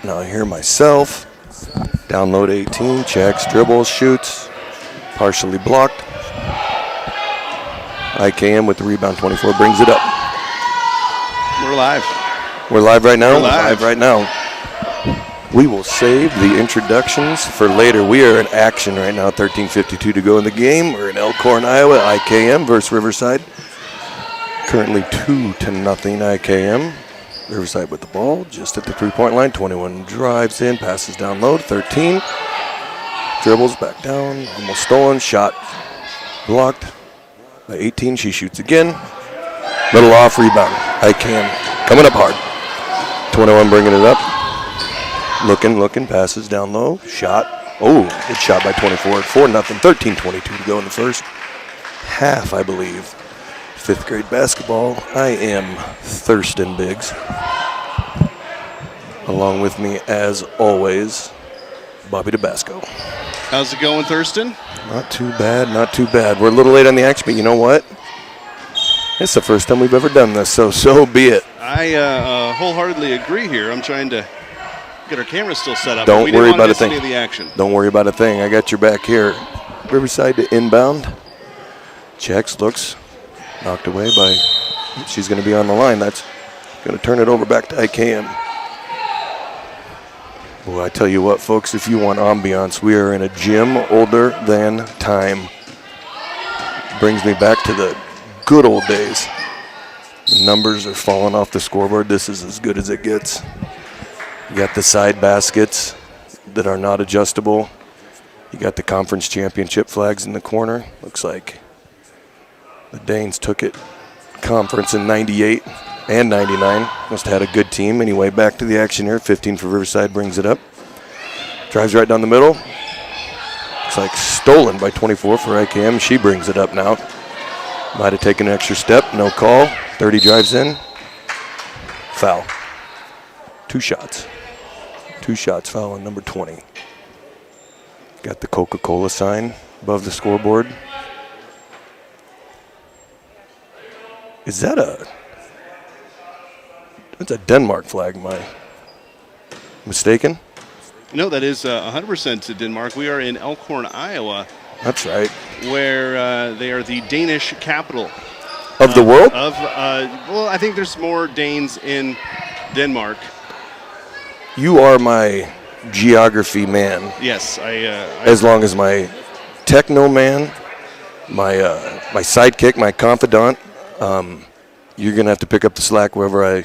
Now I hear myself. Download 18, checks, dribbles, shoots. Partially blocked. IKM with the rebound, 24, brings it up. We're live. We're live right now? We're live right now. We will save the introductions for later. We are in action right now, 13:52 to go in the game. We're in Elkhorn, Iowa, IKM versus Riverside. Currently 2-0 IKM. Riverside with the ball, just at the three-point line. 21 drives in, passes down low, 13. Dribbles back down, almost stolen, shot blocked. By 18, she shoots again. Little off rebound. IKM coming up hard. 21 bringing it up. Looking, passes down low, shot. Oh, good shot by 24. 4-0, 13:22 to go in the first half, I believe. Fifth grade basketball. I am Thurston Biggs. Along with me, as always, Bobby DeBasco. How's it going, Thurston? Not too bad, not too bad. We're a little late on the action, but you know what? It's the first time we've ever done this, so be it. I wholeheartedly agree here. I'm trying to get our camera still set up. Don't worry about a thing. Any of the action. Don't worry about a thing. I got your back here. Riverside to inbound. Checks, looks, knocked away by, she's going to be on the line. That's going to turn it over back to IKM. Boy, I tell you what, folks, if you want ambiance, we are in a gym older than time. Brings me back to the good old days. The numbers are falling off the scoreboard. This is as good as it gets. You got the side baskets that are not adjustable. You got the conference championship flags in the corner. Looks like the Danes took it conference in 98 and 99. Must have had a good team. Anyway, back to the action here. 15 for Riverside, brings it up. Drives right down the middle. Looks like stolen by 24 for IKM. She brings it up now. Might have taken an extra step. No call. 30 drives in. Foul. Two shots. Two shots, foul on number 20. Got the Coca-Cola sign above the scoreboard. Is that that's a Denmark flag, am I mistaken? No, that is 100% to Denmark. We are in Elkhorn, Iowa. That's right. Where they are the Danish capital. Of the world? Well, I think there's more Danes in Denmark. You are my geography man. Yes, as long as my techno man, my sidekick, my confidant, you're going to have to pick up the slack wherever I...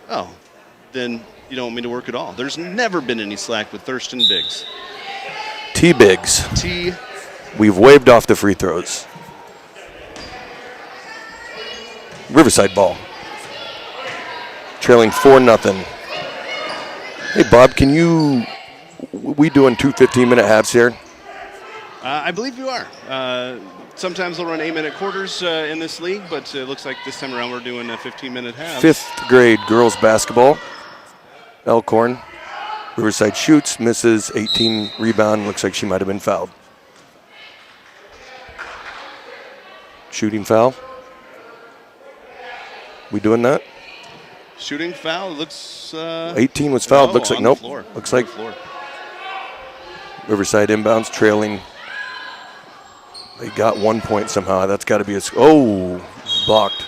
Oh, then you don't want me to work at all. There's never been any slack with Thurston Biggs. T-Biggs. T. We've waved off the free throws. Riverside ball. Trailing 4-0. Hey, Bob, we doing 2 15-minute halves here? I believe you are. Sometimes they'll run 8-minute quarters in this league, but it looks like this time around we're doing a 15-minute half. Fifth grade girls basketball. Elkhorn. Riverside shoots, misses, 18 rebound. Looks like she might have been fouled. Shooting foul. We doing that? Shooting foul. Looks. 18 was fouled. No, looks like nope. Looks like Riverside inbounds, trailing. They got 1 point somehow. That's got to be blocked.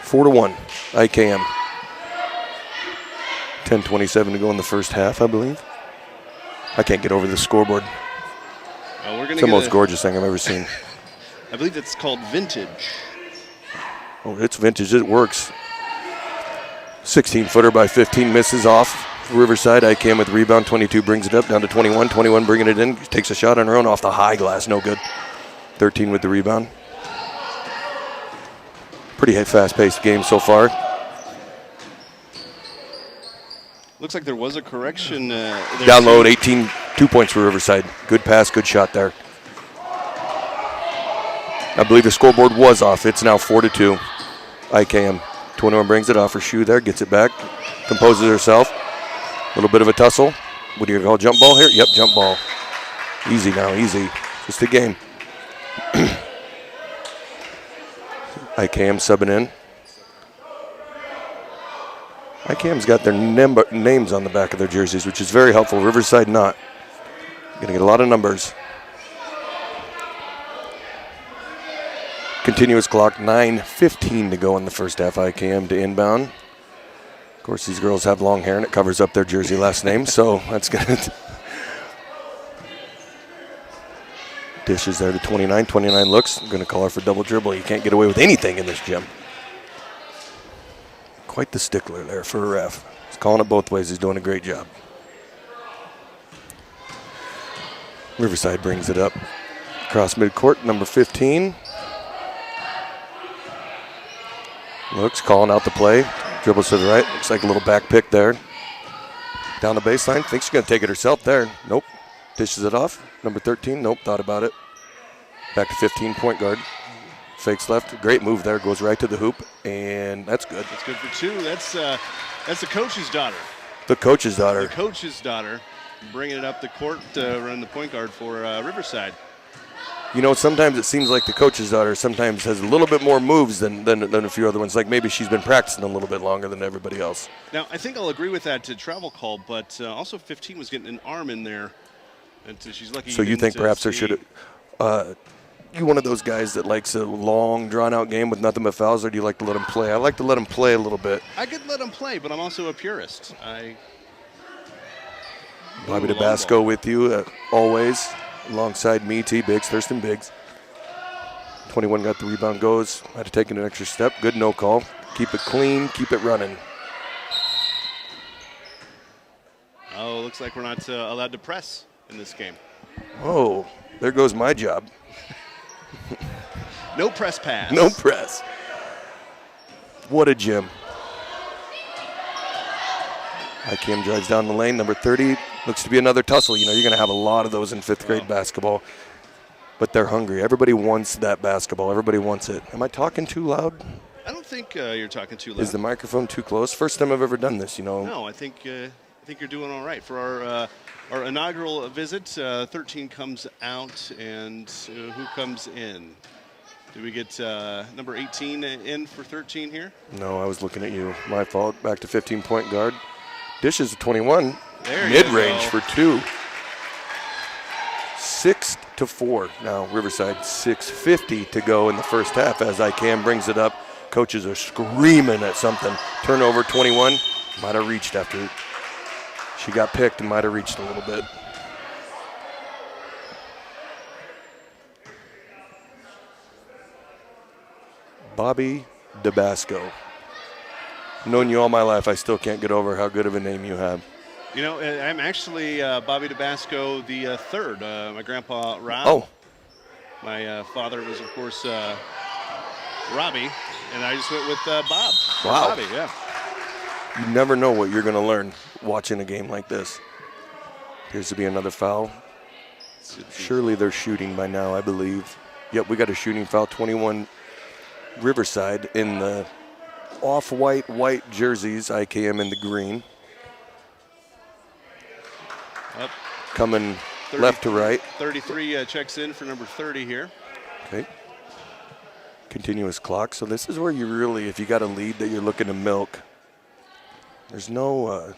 4-1. IKM. 10:27 to go in the first half, I believe. I can't get over the scoreboard. It's the most gorgeous thing I've ever seen. I believe it's called vintage. Oh, it's vintage. It works. 16-footer by 15, misses off. Riverside, IKM with rebound. 22 brings it up, down to 21. 21 bringing it in. Takes a shot on her own off the high glass. No good. 13 with the rebound. Pretty fast-paced game so far. Looks like there was a correction. Download, 18, 2 points for Riverside. Good pass, good shot there. I believe the scoreboard was off. It's now 4-2. IKM. 21 brings it off her shoe there, gets it back, composes herself. A little bit of a tussle. What do you call jump ball here? Yep, jump ball. Easy now, easy. Just a game. IKM subbing in. IKM's got their names on the back of their jerseys, which is very helpful. Riverside not. Going to get a lot of numbers. Continuous clock, 9:15 to go in the first half. IKM to inbound. Of course, these girls have long hair and it covers up their jersey last name, so that's good. Dishes there to 29. 29 looks. I'm going to call her for double dribble. You can't get away with anything in this gym. Quite the stickler there for a ref. He's calling it both ways. He's doing a great job. Riverside brings it up. Across midcourt, number 15. Looks, calling out the play. Dribbles to the right. Looks like a little back pick there. Down the baseline. Thinks she's going to take it herself there. Nope. Dishes it off. Number 13. Nope. Thought about it. Back to 15, point guard. Fakes left. Great move there. Goes right to the hoop. And that's good. That's good for two. That's the coach's daughter. The coach's daughter. The coach's daughter. Bringing it up the court to run the point guard for Riverside. You know, sometimes it seems like the coach's daughter sometimes has a little bit more moves than a few other ones. Like maybe she's been practicing a little bit longer than everybody else. Now, I think I'll agree with that to travel call, but also 15 was getting an arm in there. And she's lucky. So you think perhaps there should have... you one of those guys that likes a long, drawn-out game with nothing but fouls, or do you like to let them play? I like to let them play a little bit. I could let them play, but I'm also a purist. Bobby DeBasco with you always, alongside me, T. Biggs, Thurston Biggs. 21 got the rebound, goes. Had to take an extra step. Good no call. Keep it clean, keep it running. Oh, looks like we're not allowed to press in this game. Oh, there goes my job. No press pass. No press. What a gym. IKM drives down the lane. Number 30 looks to be another tussle. You know, you're going to have a lot of those in fifth grade basketball. But they're hungry. Everybody wants that basketball. Everybody wants it. Am I talking too loud? I don't think you're talking too loud. Is the microphone too close? First time I've ever done this, you know. No, I think you're doing all right. For our inaugural visit, 13 comes out, and who comes in? Did we get number 18 in for 13 here? No, I was looking at you. My fault. Back to 15-point guard. Dishes to 21. There Mid-range for two. 6-4. Now Riverside 6:50 to go in the first half as IKM brings it up. Coaches are screaming at something. Turnover 21. Might have reached after she got picked and might have reached a little bit. Bobby DeBasco. Known you all my life, I still can't get over how good of a name you have. You know, I'm actually Bobby DeBasco the third. My grandpa, Rob. Oh. My father was, of course, Robbie, and I just went with Bob. Wow. Bobby, yeah. You never know what you're going to learn watching a game like this. Appears to be another foul. Surely they're shooting by now, I believe. Yep, we got a shooting foul. 21 Riverside in the off-white, white jerseys. IKM in the green. Up. Coming left to right. 33 checks in for number 30 here. Okay. Continuous clock. So this is where you really, if you got a lead that you're looking to milk, there's no,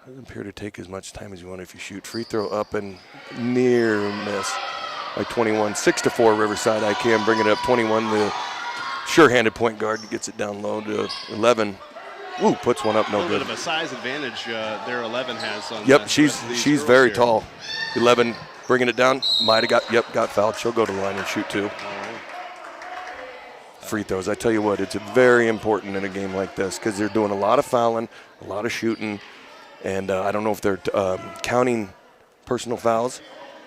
doesn't appear to take as much time as you want if you shoot. Free throw up and near miss by 21. 6-4 Riverside. IKM bringing it up 21. The sure-handed point guard gets it down low to 11. Ooh, puts one up, no good. A little bit of a size advantage there 11 has on. Yep, she's very tall. 11 bringing it down. Might have got fouled. She'll go to the line and shoot two. Free throws. I tell you what, it's very important in a game like this because they're doing a lot of fouling, a lot of shooting, and I don't know if they're counting personal fouls.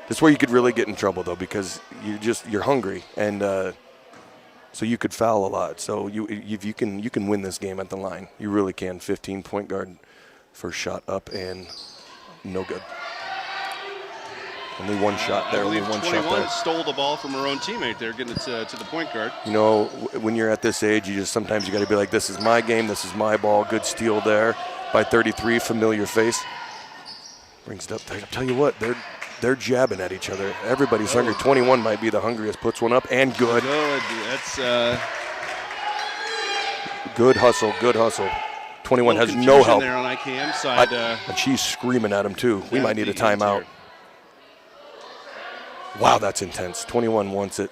That's where you could really get in trouble though because you're hungry and. So you could foul a lot. So if you can win this game at the line. You really can. 15-point guard, first shot up and no good. Only one shot there. Only one shot there. Stole the ball from her own teammate there, getting it to the point guard. You know, when you're at this age, sometimes you got to be like, this is my game. This is my ball. Good steal there by 33. Familiar face. Brings it up there. I tell you what, they're jabbing at each other. Everybody's hungry. 21 might be the hungriest. Puts one up and good. Good. That's good hustle. Good hustle. 21 has no confusion help. there on IKM side. And she's screaming at him, too. We Yeah, might need a the end timeout. here. Wow, that's intense. 21 wants it.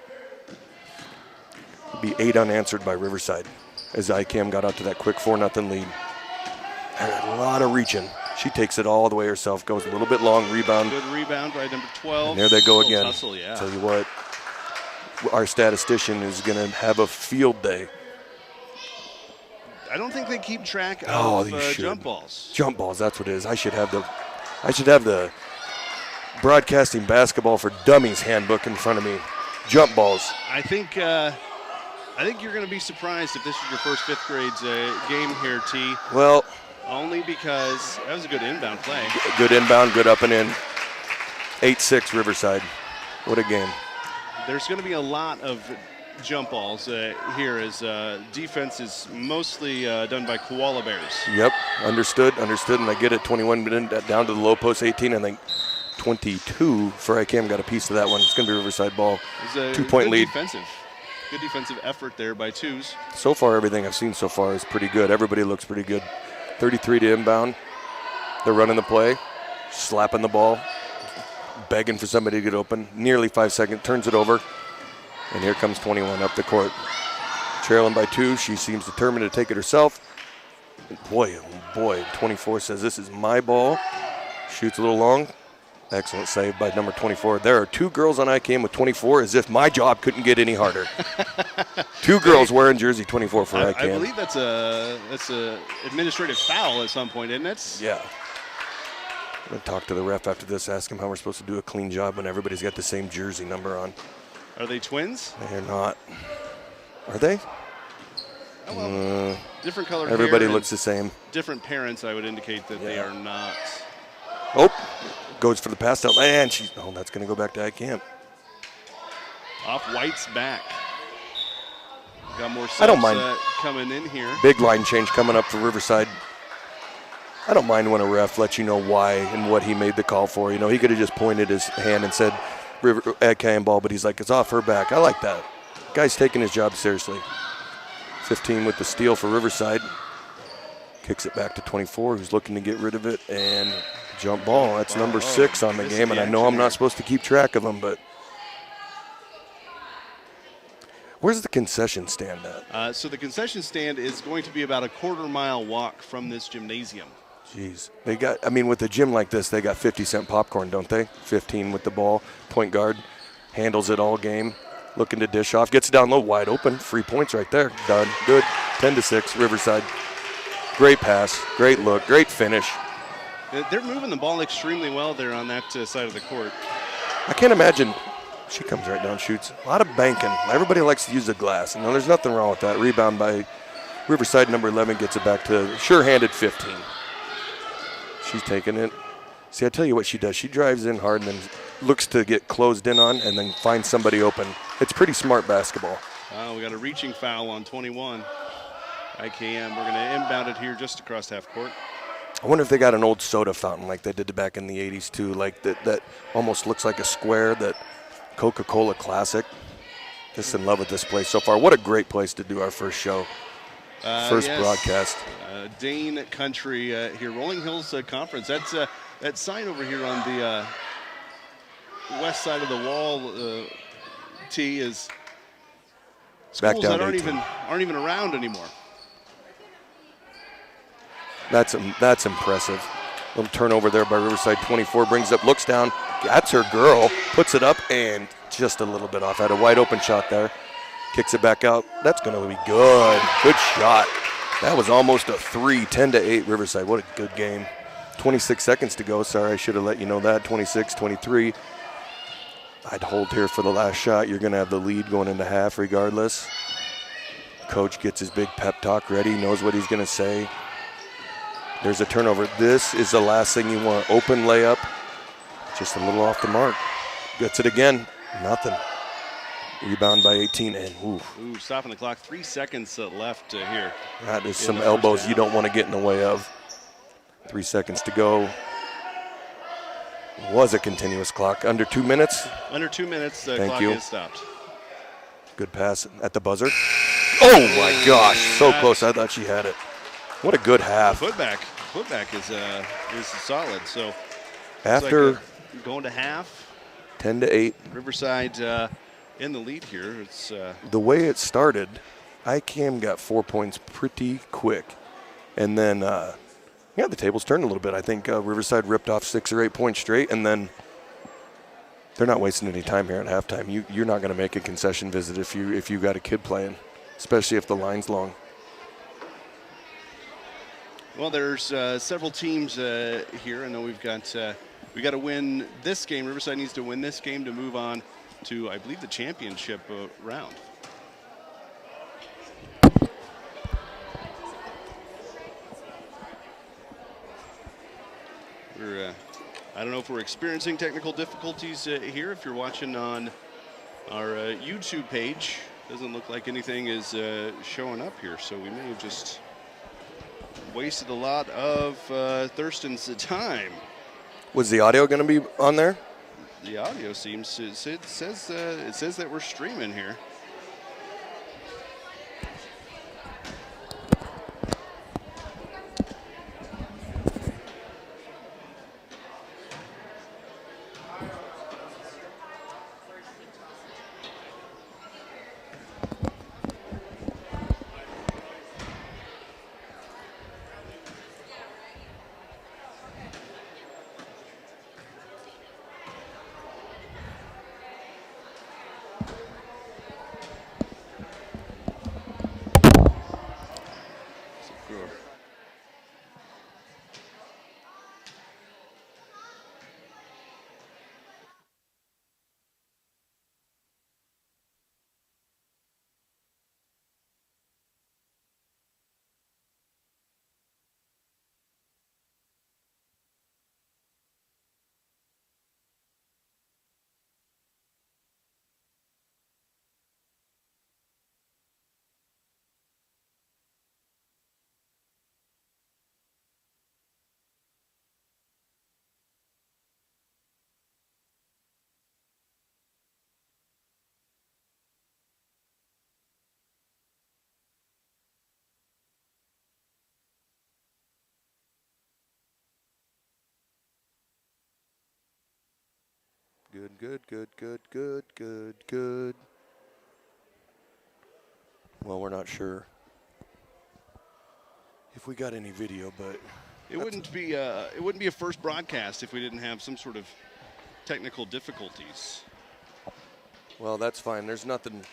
Be 8 unanswered by Riverside as IKM got out to that quick 4-0 lead. Had a lot of reaching. She takes it all the way herself, goes a little bit long, rebound. Good rebound by number 12. And there they go Little again. Tussle, yeah. Tell you what, our statistician is going to have a field day. I don't think they keep track Oh, of you should. jump balls. Jump balls, that's what it is. I should have the broadcasting basketball for dummies handbook in front of me. Jump balls. I think you're going to be surprised if this is your first fifth grade's game here, T. Well, Only because that was a good inbound play. good inbound, good up and in. 8-6 Riverside. What a game. There's going to be a lot of jump balls here as defense is mostly done by Koala Bears. Yep, understood, and I get it. 21 down to the low post, 18, I think 22 for IKM got a piece of that one. It's going to be Riverside ball. 2-point lead. Good defensive effort there by twos. So far, everything I've seen so far is pretty good. Everybody looks pretty good. 33 to inbound. They're running the play, slapping the ball, begging for somebody to get open. Nearly 5 seconds, turns it over, and here comes 21 up the court. Trailing by 2, she seems determined to take it herself. Boy, oh boy, 24 says, this is my ball. Shoots a little long. Excellent save by number 24. There are 2 girls on IKM with 24, as if my job couldn't get any harder. 2 girls wearing jersey 24 for IKM. I believe that's a administrative foul at some point, isn't it? Yeah. I'm going to talk to the ref after this, ask him how we're supposed to do a clean job when everybody's got the same jersey number on. Are they twins? They're not. Are they? Oh, well, different color hair. Everybody looks the same. Different parents, I would indicate that they are not. Oh, goes for the pass out. And that's going to go back to IKM. Off White's back. Got more subs I don't mind. Coming in here. Big line change coming up for Riverside. I don't mind when a ref lets you know why and what he made the call for. You know, he could have just pointed his hand and said IKM ball, but he's like, it's off her back. I like that. Guy's taking his job seriously. 15 with the steal for Riverside. Kicks it back to 24, who's looking to get rid of it, and jump ball. That's number 6 on the game, and I know I'm not supposed to keep track of them, but where's the concession stand at? So the concession stand is going to be about a quarter-mile walk from this gymnasium. Jeez. They got, with a gym like this, they got 50-cent popcorn, don't they? 15 with the ball. Point guard handles it all game. Looking to dish off. Gets it down low, wide open. Free points right there. Done. Good. 10-6, Riverside. Great pass. Great look. Great finish. They're moving the ball extremely well there on that side of the court. I can't imagine. She comes right down, shoots. A lot of banking. Everybody likes to use the glass. And there's nothing wrong with that. Rebound by Riverside, number 11, gets it back to sure-handed 15. She's taking it. See, I tell you what she does. She drives in hard and then looks to get closed in on and then finds somebody open. It's pretty smart basketball. We got a reaching foul on 21. IKM, we're going to inbound it here just across half court. I wonder if they got an old soda fountain like they did back in the 80s too, like that almost looks like a square, that Coca-Cola Classic. Just in love with this place so far. What a great place to do our first show. First broadcast. Dane Country here, Rolling Hills Conference. That's that sign over here on the west side of the wall. T is schools that aren't even around anymore. That's impressive. Little turnover there by Riverside. 24 brings up, looks down. That's her girl. Puts it up and just a little bit off. Had a wide open shot there. Kicks it back out. That's going to be good. Good shot. That was almost a 3. 10-8 Riverside. What a good game. 26 seconds to go. Sorry, I should have let you know that. 26, 23. I'd hold here for the last shot. You're going to have the lead going into half regardless. Coach gets his big pep talk ready. Knows what he's going to say. There's a turnover. This is the last thing you want. Open layup. Just a little off the mark. Gets it again. Nothing. Rebound by 18. And ooh, stopping the clock. 3 seconds left here. That is some elbows you don't want to get in the way of. 3 seconds to go. Was a continuous clock. Under 2 minutes. Under 2 minutes, the clock is stopped. Good pass at the buzzer. Oh my gosh, so close. I thought she had it. What a good half. Putback is solid. So After going to half, 10-8. Riverside in the lead here. It's the way it started, IKM got 4 points pretty quick. And then, the tables turned a little bit. I think Riverside ripped off 6 or 8 points straight, and then they're not wasting any time here at halftime. You're not going to make a concession visit if you got a kid playing, especially if the line's long. Well, there's several teams here. I know we got to win this game. Riverside needs to win this game to move on to, I believe, the championship round. I don't know if we're experiencing technical difficulties here. If you're watching on our YouTube page, doesn't look like anything is showing up here, so we may have just wasted a lot of Thurston's time. Was the audio going to be on there? The audio seems it says that we're streaming here. Good. Well, we're not sure if we got any video, but it wouldn't be a first broadcast if we didn't have some sort of technical difficulties. Well, that's fine. There's nothing.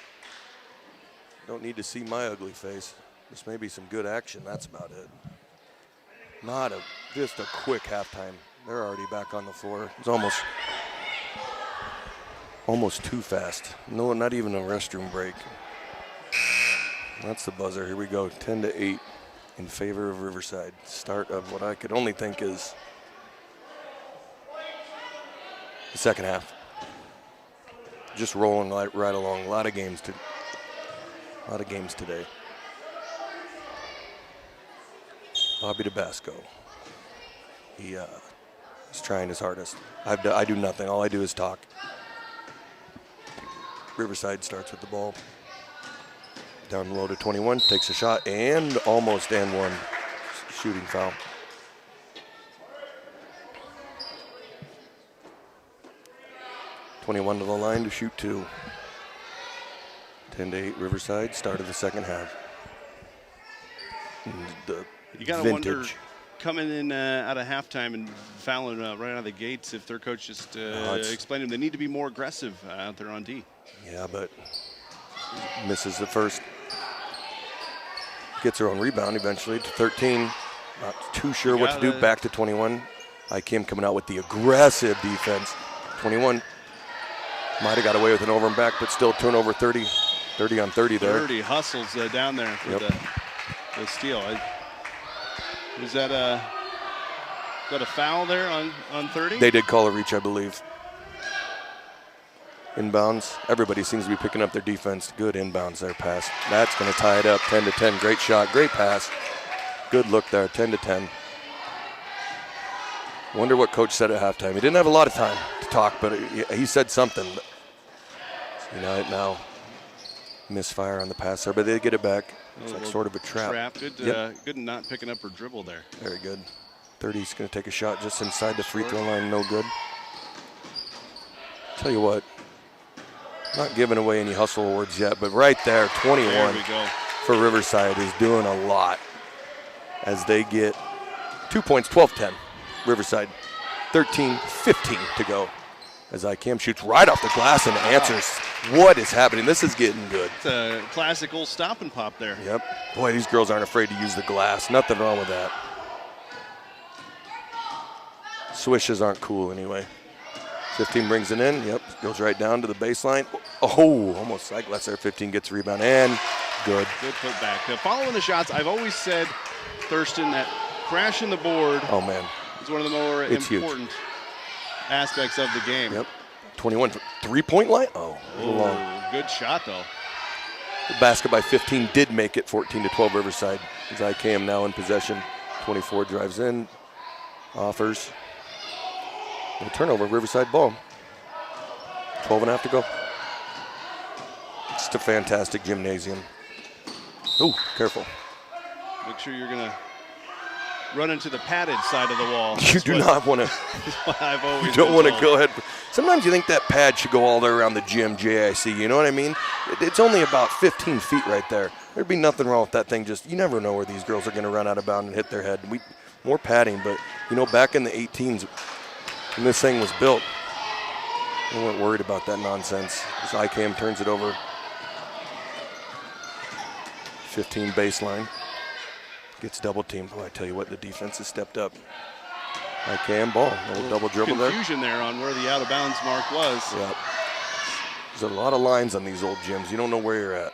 Don't need to see my ugly face. This may be some good action. That's about it. Just a quick halftime. They're already back on the floor. It's almost too fast. No, not even a restroom break. That's the buzzer. Here we go. 10-8 in favor of Riverside. Start of what I could only think is the second half. Just rolling right along. A lot of games today. Bobby Tabasco. He's trying his hardest. I do nothing. All I do is talk. Riverside starts with the ball. Down low to 21, takes a shot, and almost and one. Shooting foul. (21) to the line to shoot 2. 10-8 Riverside, start of the second half. You got to wonder, coming in out of halftime and fouling right out of the gates, if their coach just explained to them they need to be more aggressive out there on D. Yeah, but misses the first. Gets her own rebound eventually to 13. Not too sure what to do. Back to 21. IKM coming out with the aggressive defense. 21 might have got away with an over and back, but still turnover 30. 30 on 30 there. 30 hustles down there for the steal. Was that a foul there on 30? They did call a reach, I believe. Inbounds. Everybody seems to be picking up their defense. Good inbounds there, pass. That's going to tie it up, 10-10. Great shot, great pass. Good look there, 10-10. Wonder what coach said at halftime. He didn't have a lot of time to talk, but he said something. You know it now. misfire on the pass there, but they get it back. It's like little sort of a trap. Good, good not picking up her dribble there. Very good. 30's going to take a shot just inside the free throw line. No good. Tell you what, not giving away any hustle awards yet, but right there, 21 There we go. for Riverside is doing a lot as they get 2 points, 12-10. Riverside, 13-15 to go. As IKM shoots right off the glass and answers. What is happening? This is getting good. It's a classic old stop and pop there. Yep. Boy, these girls aren't afraid to use the glass. Nothing wrong with that. Swishes aren't cool anyway. 15 brings it in. Yep. Goes right down to the baseline. Oh, almost like lets there. 15 gets the rebound and good. Good put back. Following the shots, I've always said, Thurston, that crashing the board Oh, man. is one of the more It's important aspects of the game. Yep. 21 3-point line. Oh, a little long. Good shot, though. The basket by 15 did make it 14-12 Riverside. As IKM now in possession. 24 drives in, offers. No turnover, Riverside ball. 12 and a half to go. It's a fantastic gymnasium. Ooh, careful. Make sure you're going to run into the padded side of the wall. You do not want to. I've always You don't been want to told. go ahead. Sometimes you think that pad should go all the way around the gym, JIC. You know what I mean? It's only about 15 feet right there. There'd be nothing wrong with that thing. Just, you never know where these girls are going to run out of bounds and hit their head. More padding, but, back in the 18s when this thing was built, we weren't worried about that nonsense. As IKM turns it over. 15 baseline. Gets double teamed. Boy, I tell you what, the defense has stepped up. IKM ball. A little double dribble there. Confusion there on where the out of bounds mark was. Yep. There's a lot of lines on these old gyms. You don't know where you're at.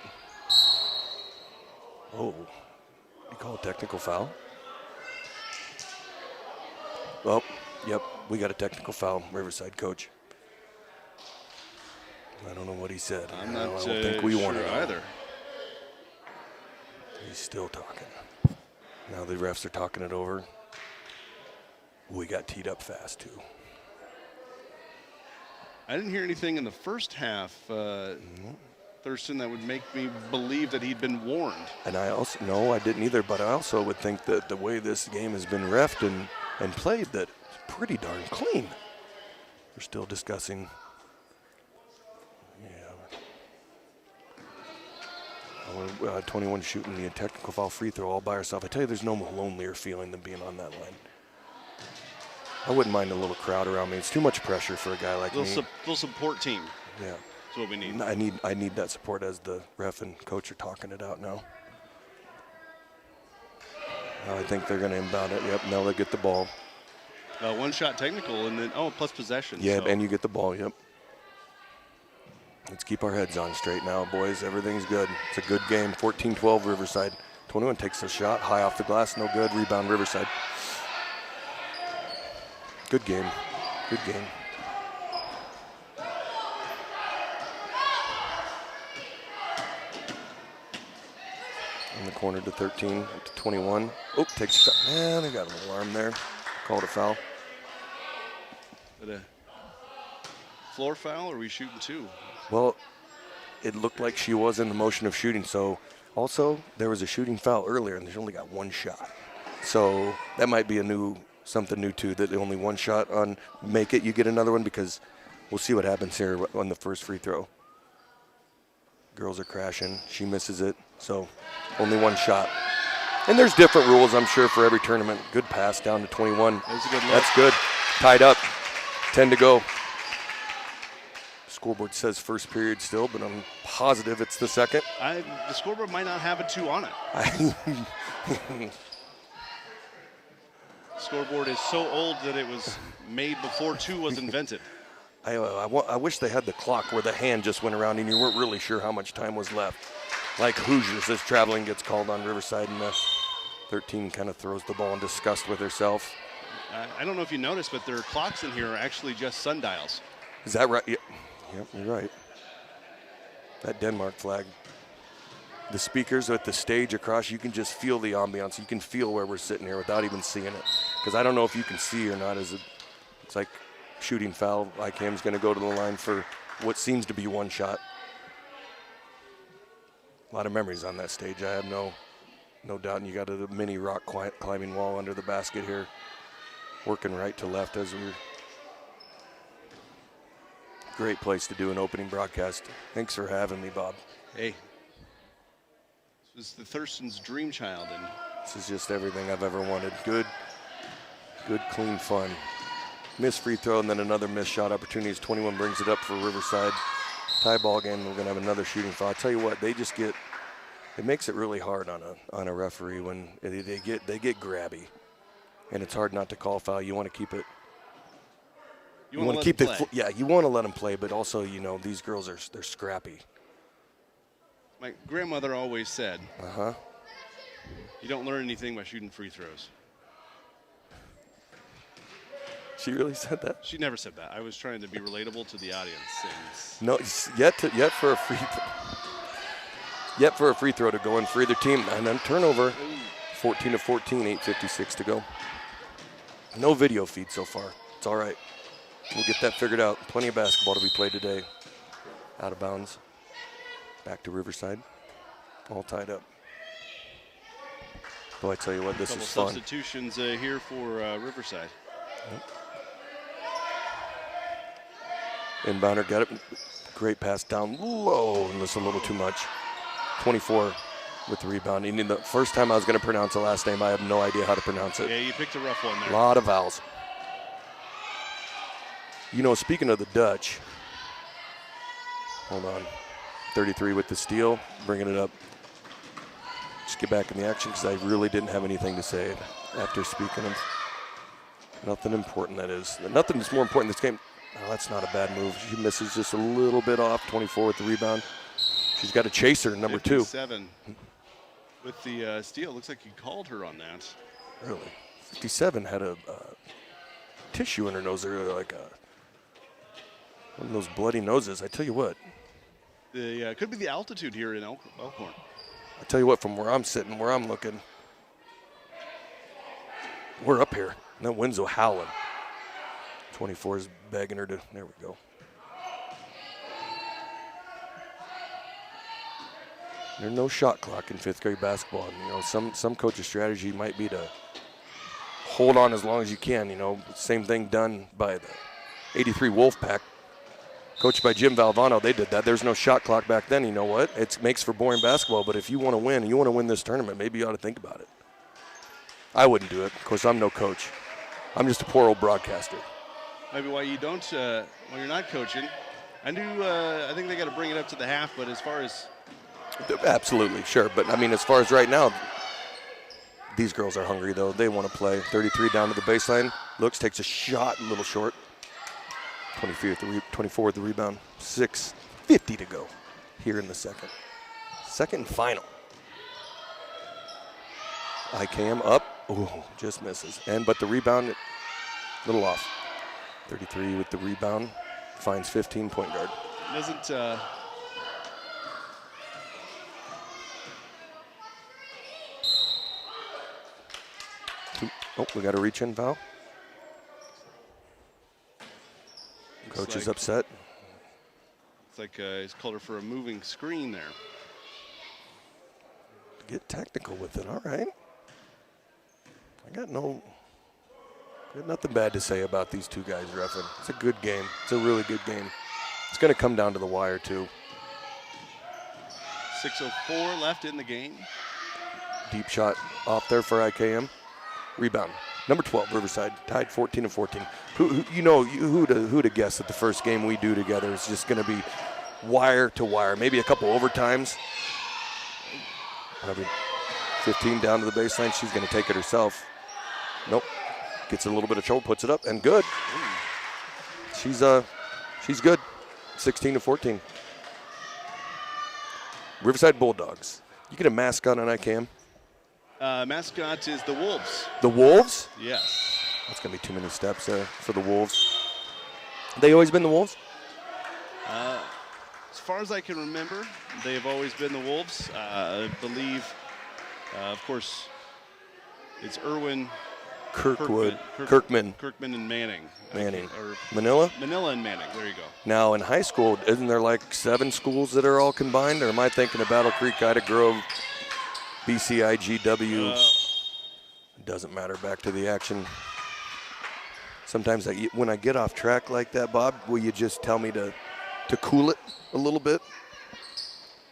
Oh, you call a technical foul? Oh, yep, we got a technical foul, Riverside coach. I don't know what he said. I'm I not don't think we sure want it either. He's still talking. Now the refs are talking it over. We got teed up fast, too. I didn't hear anything in the first half, Thurston, that would make me believe that he'd been warned. And no, I didn't either, but I also would think that the way this game has been reffed and played, that it's pretty darn clean. We're still discussing. Yeah. 21 shooting the technical foul free throw all by herself. I tell you, there's no lonelier feeling than being on that line. I wouldn't mind a little crowd around me. It's too much pressure for a guy like me. Little support team. Yeah. That's what we need. I need that support as the ref and coach are talking it out now. I think they're going to inbound it. Yep, now they get the ball. One shot technical and then, plus possession. Yeah, so. and you get the ball, yep. Let's keep our heads on straight now, boys. Everything's good. It's a good game. 14-12 Riverside. 21 takes a shot, high off the glass, no good. Rebound Riverside. Good game. Good game. In the corner to 13, to 21. Oh, takes a shot. Man, they got an alarm there. Called a foul. But a floor foul, or are we shooting two? Well, it looked like she was in the motion of shooting. So, also, there was a shooting foul earlier, and they only got one shot. So, that might be something new, too, that only one shot on make it, you get another one, because we'll see what happens here on the first free throw. Girls are crashing. She misses it. So, only one shot. And there's different rules, I'm sure, for every tournament. Good pass down to 21. That's a good look. That's good. Tied up. 10 to go. Scoreboard says first period still, but I'm positive it's the second. The scoreboard might not have a 2 on it. Scoreboard is so old that it was made before 2 was invented. I wish they had the clock where the hand just went around and you weren't really sure how much time was left. Like Hoosiers, as traveling gets called on Riverside, and 13 kind of throws the ball in disgust with herself. I don't know if you noticed, but their clocks in here are actually just sundials. Is that right? Yep, you're right. That Denmark flag. The speakers at the stage across, you can just feel the ambiance. You can feel where we're sitting here without even seeing it. Because I don't know if you can see or not. It's like shooting foul. IKM's going to go to the line for what seems to be one shot. A lot of memories on that stage. I have no doubt. And you got a mini rock climbing wall under the basket here, working right to left as we're. Great place to do an opening broadcast. Thanks for having me, Bob. Hey, this was the Thurston's dream child, and this is just everything I've ever wanted. Good, clean fun. Missed free throw and then another missed shot opportunity as 21 brings it up for Riverside. Tie ball game. We're gonna have another shooting foul. I tell you what, they just get. It makes it really hard on a referee when they get grabby, and it's hard not to call foul. You want to keep it. You want to keep it. You want to let them play, but also these girls they're scrappy. My grandmother always said, "Uh-huh. You don't learn anything by shooting free throws." She really said that? She never said that. I was trying to be relatable to the audience. No, yet for a free throw to go in for either team, and then turnover. 14-14, 8:56 to go. No video feed so far. It's all right. We'll get that figured out. Plenty of basketball to be played today. Out of bounds. Back to Riverside. All tied up. Boy, I tell you what, this is fun. Substitutions here for Riverside. Yep. Inbounder got it. Great pass down low, and this a little too much. 24 with the rebound. The first time I was going to pronounce the last name, I have no idea how to pronounce it. Yeah, you picked a rough one there. A lot of vowels. Speaking of the Dutch, hold on. 33 with the steal, bringing it up. Just get back in the action because I really didn't have anything to say after speaking of nothing important, that is. Nothing is more important in this game. Oh, that's not a bad move. She misses just a little bit off. 24 with the rebound. She's got a chaser, number 2. 57 with the steal. Looks like he called her on that. Really? 57 had a tissue in her nose. Or like one of those bloody noses. I tell you what. Could be the altitude here in Elkhorn. I tell you what, from where I'm sitting, where I'm looking, we're up here. And that wind's howling. 24 is begging her to. There we go. There's no shot clock in 5th grade basketball. And, some coach's strategy might be to hold on as long as you can. Same thing done by the 83 Wolfpack, coached by Jim Valvano. They did that. There's no shot clock back then. You know what? It makes for boring basketball. But if you want to win, and you want to win this tournament, maybe you ought to think about it. I wouldn't do it. Of course, I'm no coach. I'm just a poor old broadcaster. Maybe why you don't, when you're not coaching. I think they got to bring it up to the half, but as far as. Absolutely, sure. But, as far as right now, these girls are hungry, though. They want to play. 33 down to the baseline. Looks, takes a shot, a little short. 24 with the rebound. 6:50 to go here in the second. Second and final. IKM up. Ooh, just misses. But the rebound, a little off. 33 with the rebound. Finds 15, point guard. Doesn't. We got a reach-in foul. Coach is upset. It's like he's called her for a moving screen there. Get technical with it, all right. I got nothing bad to say about these two guys, reffing. It's a good game. It's a really good game. It's going to come down to the wire, too. 6:04 left in the game. Deep shot off there for IKM. Rebound. Number 12, Riverside, tied 14-14. Who'd have guessed that the first game we do together is just going to be wire to wire, maybe a couple overtimes. 15 down to the baseline. She's going to take it herself. Nope. Gets a little bit of trouble, puts it up, and good. She's good. 16-14. Riverside Bulldogs. You get a mascot on IKM? Mascot is the Wolves. The Wolves? Yes. That's going to be too many steps for the Wolves. They always been the Wolves? As far as I can remember, they have always been the Wolves. I believe, of course, it's Irwin Kirkwood, Kirkman, and Manning. Or Manila? Manila and Manning. There you go. Now in high school, isn't there like 7 schools that are all combined? Or am I thinking of Battle Creek, Ida Grove, BCIGW? It doesn't matter. Back to the action. Sometimes when I get off track like that, Bob, will you just tell me to cool it a little bit?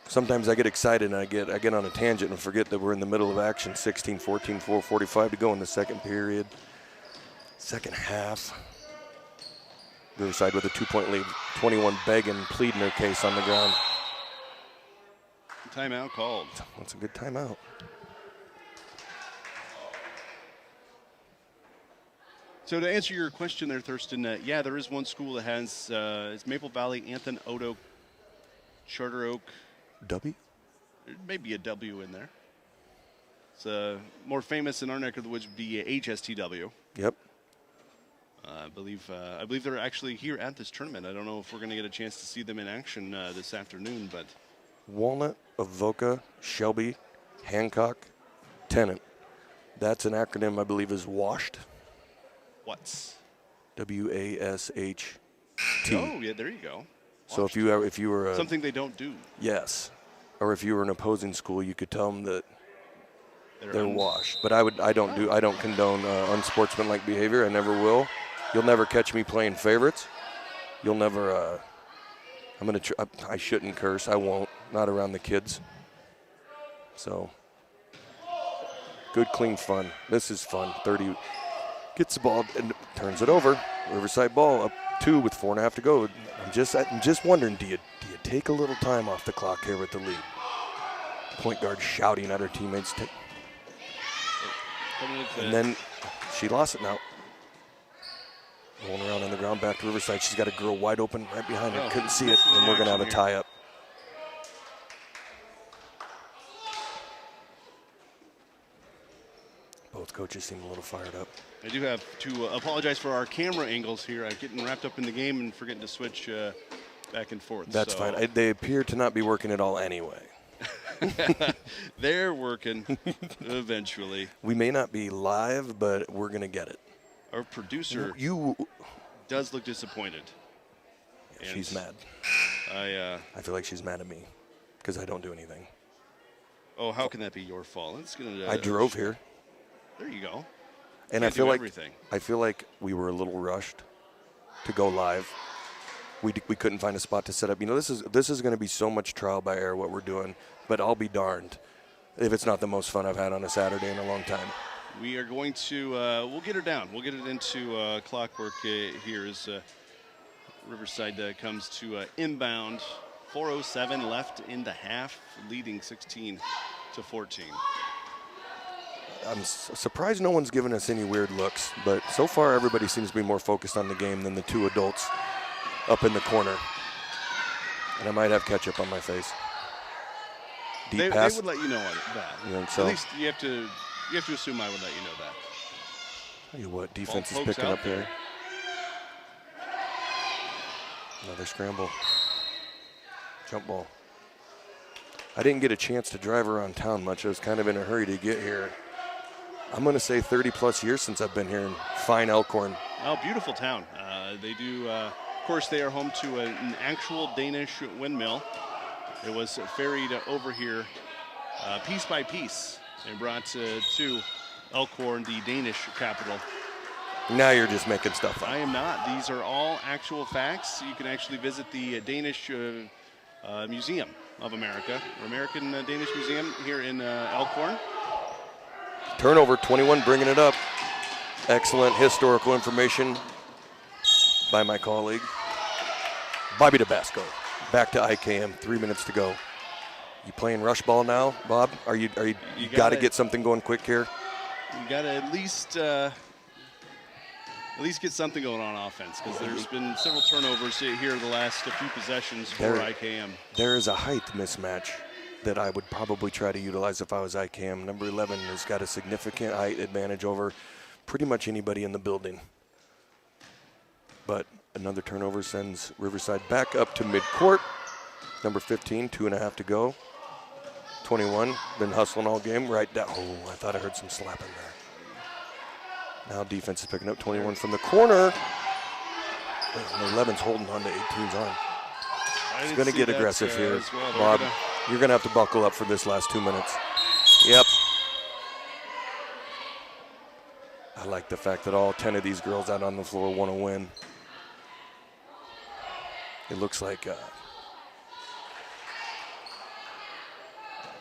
Sometimes I get excited and I get on a tangent and forget that we're in the middle of action. 16-14, 4:45 to go in the second period. Second half. Riverside with a 2-point lead. 21 begging, pleading their case on the ground. Timeout called. That's a good timeout. So to answer your question there, Thurston, yeah, there is one school that has it's Maple Valley, Anthon, Oak Oak, Charter Oak. W? There may be a W in there. It's more famous in our neck of the woods would be HSTW. Yep. I believe they're actually here at this tournament. I don't know if we're going to get a chance to see them in action this afternoon, but Walnut, Avoca, Shelby, Hancock, Tennant. That's an acronym I believe is WASHT. what's WASHT. Oh, yeah, there you go. So if you were something they don't do. Yes, or if you were an opposing school, you could tell them that they're washed. But I don't condone unsportsmanlike behavior. I never will. You'll never catch me playing favorites. You'll never. I shouldn't curse. I won't. Not around the kids. So good, clean fun. This is fun. 30 gets the ball and turns it over. Riverside ball up 2 with 4.5 to go. I'm just wondering, do you take a little time off the clock here with the lead? Point guard shouting at her teammates. And then she lost it now. Rolling around on the ground, back to Riverside. She's got a girl wide open right behind her. Couldn't see it, and we're going to have a tie-up. Both coaches seem a little fired up. I do have to apologize for our camera angles here. I'm getting wrapped up in the game and forgetting to switch back and forth. That's fine. They appear to not be working at all anyway. They're working eventually. We may not be live, but we're going to get it. Our producer does look disappointed. Yeah, she's mad. I feel like she's mad at me because I don't do anything. Oh, how can that be your fault? I drove here. There you go. And I feel like we were a little rushed to go live. We couldn't find a spot to set up. You know, this is going to be so much trial by error what we're doing, but I'll be darned if it's not the most fun I've had on a Saturday in a long time. We are going to we'll get her down. We'll get it into clockwork here as Riverside comes to inbound. 4:07 left in the half, leading 16-14. I'm surprised no one's given us any weird looks, but so far everybody seems to be more focused on the game than the 2 adults up in the corner. And I might have ketchup on my face. Deep pass. They would let you know that. You think so? At least you have to assume I would let you know that. Tell you what, defense is picking up here. Another scramble. Jump ball. I didn't get a chance to drive around town much. I was kind of in a hurry to get here. I'm going to say 30-plus years since I've been here in fine Elkhorn. Oh, beautiful town. They do, of course, they are home to an actual Danish windmill. It was ferried over here piece by piece and brought to Elkhorn, the Danish capital. Now you're just making stuff up. I am not. These are all actual facts. You can actually visit the Danish Museum of America, or American Danish Museum here in Elkhorn. Turnover, 21 bringing it up. Excellent historical information by my colleague. Bobby Tabasco, back to IKM, 3 minutes to go. You playing rush ball now, Bob? You got to get something going quick here? You got to at least get something going on offense, because there's been several turnovers here the last few possessions for IKM. There is a height mismatch that I would probably try to utilize if I was IKM. Number 11 has got a significant height advantage over pretty much anybody in the building. But another turnover sends Riverside back up to midcourt. Number 15, 2.5 to go. 21, been hustling all game, right down. Oh, I thought I heard some slapping Now defense is picking up 21 from the corner. And 11's holding on to 18's arm. He's going to get aggressive here. Well. Bob, you're going to have to buckle up for this last 2 minutes. Yep. I like the fact that all 10 of these girls out on the floor want to win. It looks like one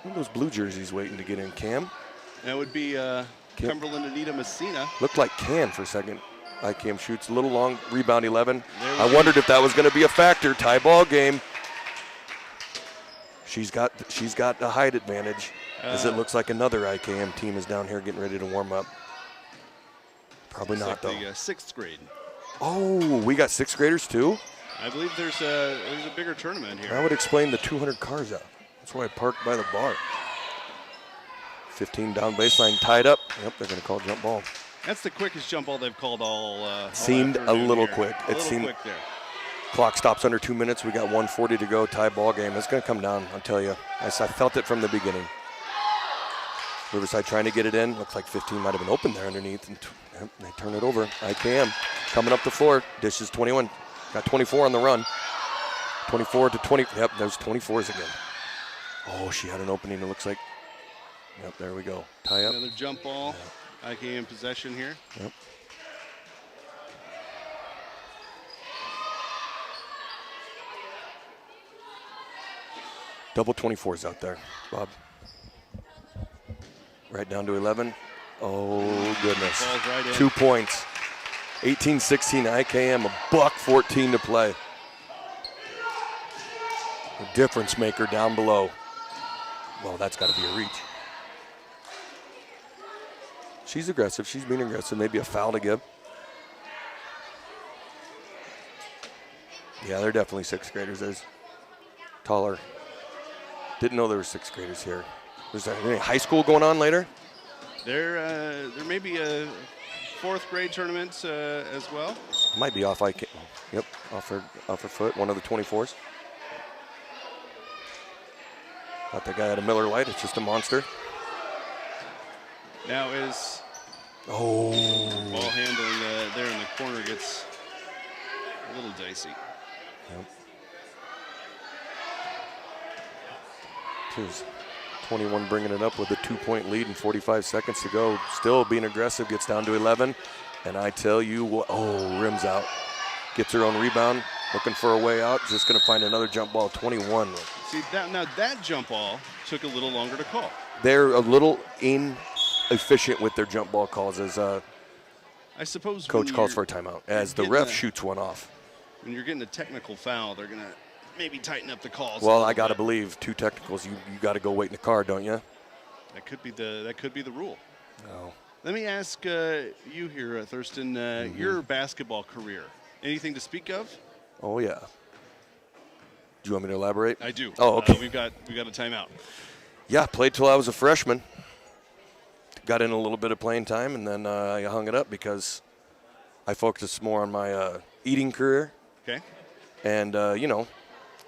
of those blue jerseys waiting to get in, Cam. That would be Cumberland Anita Messina. Looked like Can for a second. IKM shoots a little long, rebound 11. I wondered if that was going to be a factor. Tie ball game. She's got the height advantage, as it looks like another IKM team is down here getting ready to warm up. Probably not, though. The 6th grade. Oh, we got 6th graders too? I believe there's a bigger tournament here. That would explain the 200 cars out. That's why I parked by the bar. 15 down baseline, tied up. Yep, they're going to call jump ball. That's the quickest jump ball they've called all seemed a little quick. It seemed quick there. Clock stops under 2 minutes. We got 1:40 to go. Tie ball game. It's going to come down, I'll tell you. I felt it from the beginning. Riverside trying to get it in. Looks like 15 might have been open there underneath. And they turn it over. IKM coming up the floor. Dishes 21. Got 24 on the run. 24 to 20. Yep, there's 24s again. Oh, she had an opening. It looks like. Yep, there we go. Tie up. Another jump ball. IKM possession here. Yep. Double 24s out there, Bob. Right down to 11. Oh, goodness. Ball's right in. 2 points. 18-16 IKM, a buck 14 to play. A difference maker down below. Well, that's got to be a reach. She's aggressive. She's being aggressive. Maybe a foul to give. Yeah, they're definitely 6th graders. There's taller. Didn't know there were 6th graders here. Was there any high school going on later? There may be a 4th grade tournament as well. Might be off IKM. Yep, off her foot. One of the 24s. Not the guy at a Miller Lite. It's just a monster. Now is ball handling there in the corner gets a little dicey. Yep. 21 bringing it up with a 2-point lead and 45 seconds to go. Still being aggressive, gets down to 11. And I tell you what, rims out. Gets her own rebound, looking for a way out. Just going to find another jump ball, 21. See, that jump ball took a little longer to call. They're a little inefficient with their jump ball calls as I suppose coach calls for a timeout as the ref shoots one off. When you're getting a technical foul, they're going to maybe tighten up the calls. Well, I got to believe 2 technicals, you got to go wait in the car, don't you? That could be the rule. No. Let me ask you here, Thurston, your basketball career. Anything to speak of? Oh yeah. Do you want me to elaborate? I do. Oh, okay. We've got a timeout. Yeah, played till I was a freshman. Got in a little bit of playing time, and then I hung it up because I focused more on my eating career. Okay. And I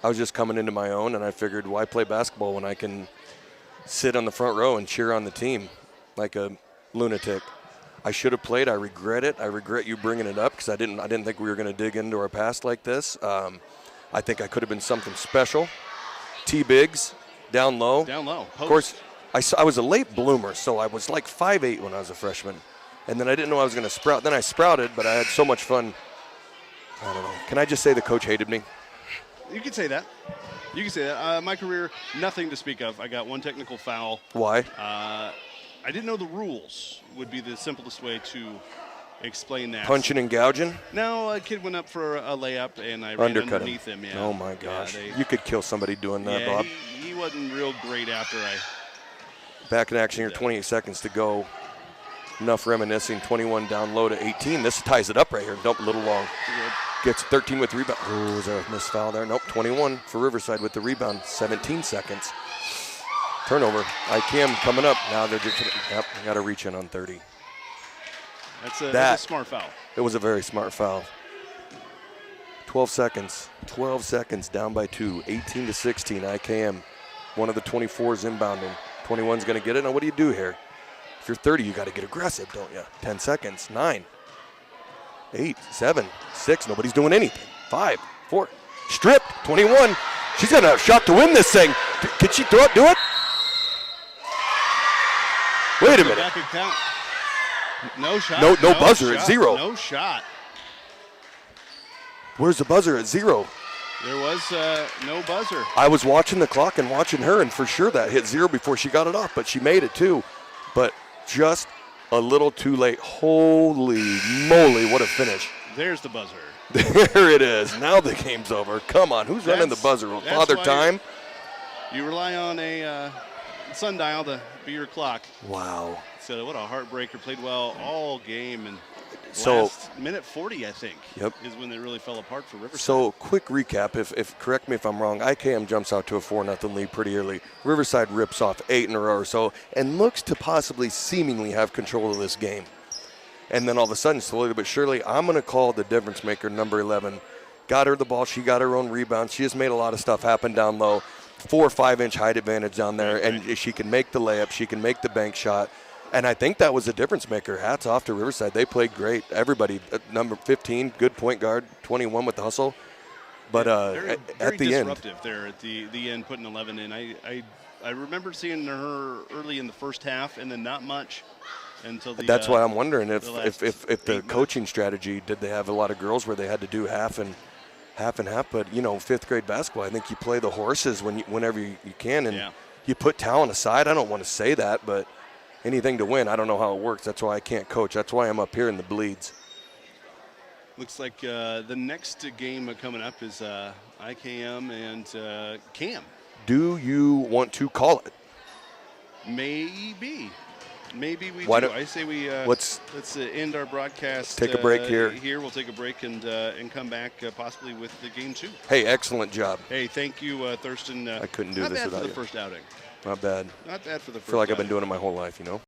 was just coming into my own, and I figured, why play basketball when I can sit on the front row and cheer on the team like a lunatic? I should have played. I regret it. I regret you bringing it up because I didn't think we were going to dig into our past like this. I think I could have been something special. T-bigs, down low. Down low. Post. Of course, I was a late bloomer, so I was like 5'8" when I was a freshman. And then I didn't know I was going to sprout. Then I sprouted, but I had so much fun. I don't know. Can I just say the coach hated me? You can say that. My career, nothing to speak of. I got 1 technical foul. Why? I didn't know the rules would be the simplest way to explain that. Punching and gouging? No, a kid went up for a layup, and I ran underneath him. Yeah. Oh, my gosh. You could kill somebody doing that, Bob. He wasn't real great after I... Back in action here, 28 seconds to go. Enough reminiscing, 21 down low to 18. This ties it up right here. Dump a little long. Gets 13 with the rebound. Oh, is there a missed foul there? Nope, 21 for Riverside with the rebound. 17 seconds. Turnover. IKM coming up. Now they're just, got to reach in on 30. That's a smart foul. It was a very smart foul. 12 seconds. 12 seconds down by 2. 18-16. IKM. One of the 24s inbounding. 21's going to get it. Now what do you do here? If you're 30, you got to get aggressive, don't you? 10 seconds. 9, 8, 7, 6. Nobody's doing anything. 5, 4. Stripped. 21. She's got a shot to win this thing. Can she do it? Wait a minute. Back and count. No shot. No buzzer shot, at 0. No shot. Where's the buzzer at 0? There was no buzzer. I was watching the clock and watching her, and for sure that hit 0 before she got it off, but she made it too. But just a little too late. Holy moly, what a finish. There's the buzzer. There it is. Now the game's over. Come on, who's running the buzzer? Father Time? You rely on a sundial to be your clock. Wow. So what a heartbreaker. Played well all game, and So last minute 40, I think, is when they really fell apart for Riverside. So quick recap, if correct me if I'm wrong, IKM jumps out to a 4-0 lead pretty early. Riverside rips off 8 in a row or so and looks to possibly seemingly have control of this game. And then all of a sudden, slowly but surely, I'm going to call the difference maker, number 11. Got her the ball. She got her own rebound. She has made a lot of stuff happen down low. 4 or 5 inch height advantage down there, and she can make the layup. She can make the bank shot. And I think that was a difference maker. Hats off to Riverside. They played great. Everybody, number 15, good point guard, 21 with the hustle. But very at the end. disruptive there at the end, putting 11 in. I remember seeing her early in the first half, and then not much until the. That's why I'm wondering if the coaching minutes. strategy, did they have a lot of girls where they had to do half and half? But, 5th grade basketball, I think you play the horses whenever you can, and you put talent aside. I don't want to say that, but anything to win. I don't know how it works. That's why I can't coach. That's why I'm up here in the bleeds. Looks like the next game coming up is IKM and CAM. Do you want to call it? Maybe we Why do. don't- I say we let's end our broadcast. take a break here. Here we'll take a break and come back possibly with the game 2. Hey, excellent job. Hey, thank you, Thurston. I couldn't do not this bad without for the you. first outing. Not bad. Not bad for the first. I feel like I've been outing. doing it my whole life,